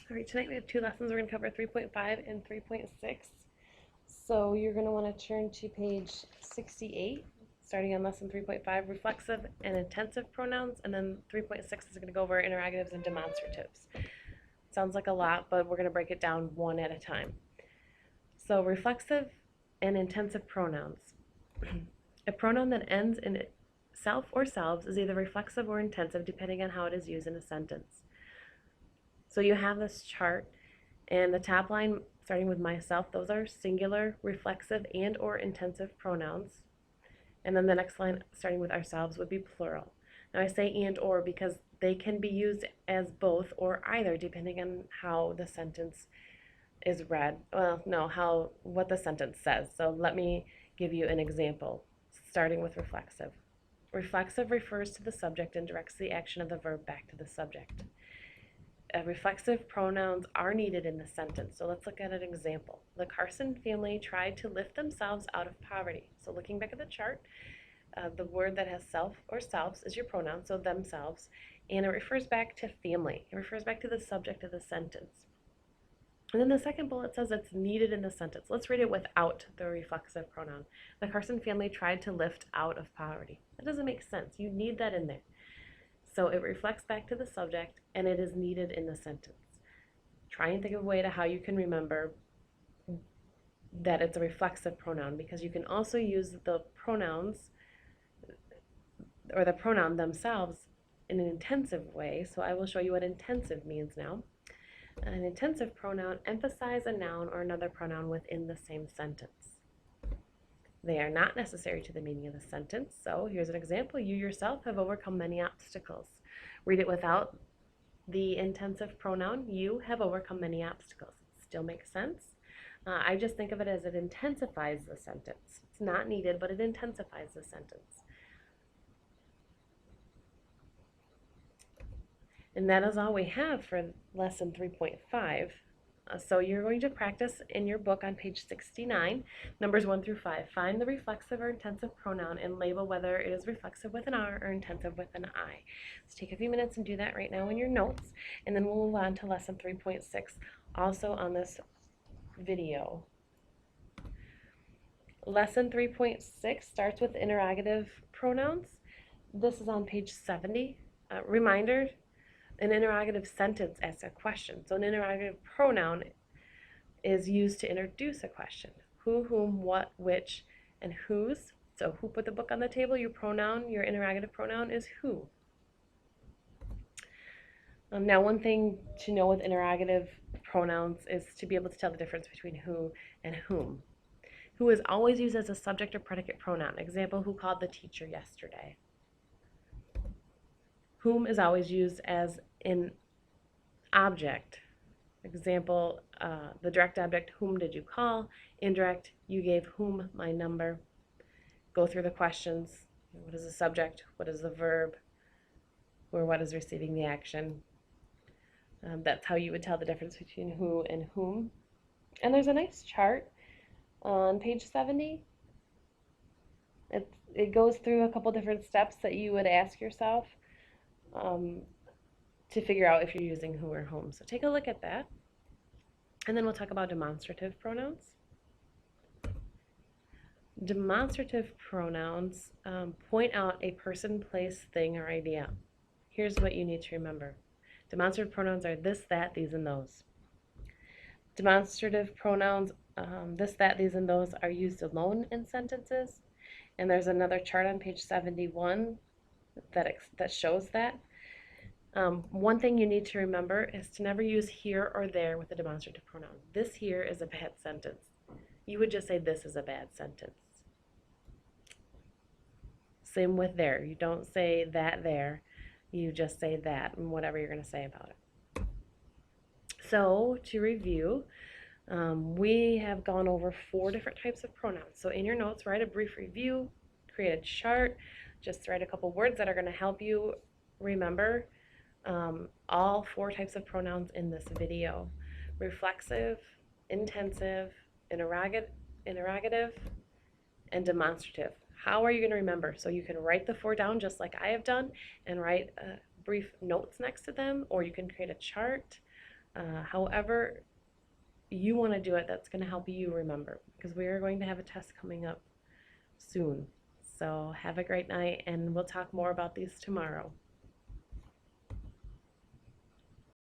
All right, tonight we have two lessons. We're going to cover 3.5 and 3.6. So you're going to want to turn to page 68, starting on lesson 3.5, reflexive and intensive pronouns, and then 3.6 is going to go over interrogatives and demonstratives. Sounds like a lot, but we're going to break it down one at a time. So reflexive and intensive pronouns. A pronoun that ends in self or selves is either reflexive or intensive depending on how it is used in a sentence. So you have this chart, and the top line, starting with myself, those are singular, reflexive, and or intensive pronouns. And then the next line, starting with ourselves, would be plural. Now I say and or because they can be used as both or either, depending on how the sentence is read. Well, no, what the sentence says. So let me give you an example, starting with reflexive. Reflexive refers to the subject and directs the action of the verb back to the subject. Reflexive pronouns are needed in the sentence. So let's look at an example. The Carson family tried to lift themselves out of poverty. So looking back at the chart, the word that has self or selves is your pronoun, so themselves, and it refers back to family. It refers back to the subject of the sentence. And then the second bullet says it's needed in the sentence. Let's read it without the reflexive pronoun. The Carson family tried to lift out of poverty. That doesn't make sense. You need that in there. So it reflects back to the subject, and it is needed in the sentence. Try and think of a way to how you can remember that it's a reflexive pronoun, because you can also use the pronouns or the pronoun themselves in an intensive way. So I will show you what intensive means now. An intensive pronoun emphasizes a noun or another pronoun within the same sentence. They are not necessary to the meaning of the sentence. So here's an example. You yourself have overcome many obstacles. Read it without the intensive pronoun. You have overcome many obstacles. Still makes sense. I just think of it as it intensifies the sentence. It's not needed, but it intensifies the sentence. And that is all we have for lesson 3.5. So you're going to practice in your book on page 69, numbers 1 through 5. Find the reflexive or intensive pronoun and label whether it is reflexive with an R or intensive with an I. So take a few minutes and do that right now in your notes, and then we'll move on to lesson 3.6, also on this video. Lesson 3.6 starts with interrogative pronouns. This is on page 70. Reminder, an interrogative sentence asks a question. So an interrogative pronoun is used to introduce a question. Who, whom, what, which, and whose. So who put the book on the table? Your pronoun, your interrogative pronoun is who. Now, one thing to know with interrogative pronouns is to be able to tell the difference between who and whom. Who is always used as a subject or predicate pronoun. Example, who called the teacher yesterday? Whom is always used as an object. Example, the direct object, whom did you call? Indirect, you gave whom my number. Go through the questions. What is the subject? What is the verb? Or what is receiving the action? That's how you would tell the difference between who and whom. And there's a nice chart on page 70. It goes through a couple different steps that you would ask yourself to figure out if you're using who or whom. So take a look at that. And then we'll talk about demonstrative pronouns. Demonstrative pronouns point out a person, place, thing, or idea. Here's what you need to remember. Demonstrative pronouns are this, that, these, and those. Demonstrative pronouns, this, that, these, and those are used alone in sentences. And there's another chart on page 71 that shows that. One thing you need to remember is to never use here or there with a demonstrative pronoun. This here is a bad sentence. You would just say this is a bad sentence. Same with there. You don't say that there. You just say that and whatever you're going to say about it. So to review, we have gone over 4 different types of pronouns. So in your notes, write a brief review, create a chart, just write a couple words that are going to help you remember all 4 types of pronouns in this video: reflexive, intensive, interrogative, and demonstrative. How are you going to remember? So you can write the 4 down just like I have done and write brief notes next to them, or you can create a chart However you want to do it, that's going to help you remember, because we are going to have a test coming up soon. So have a great night, and we'll talk more about these tomorrow.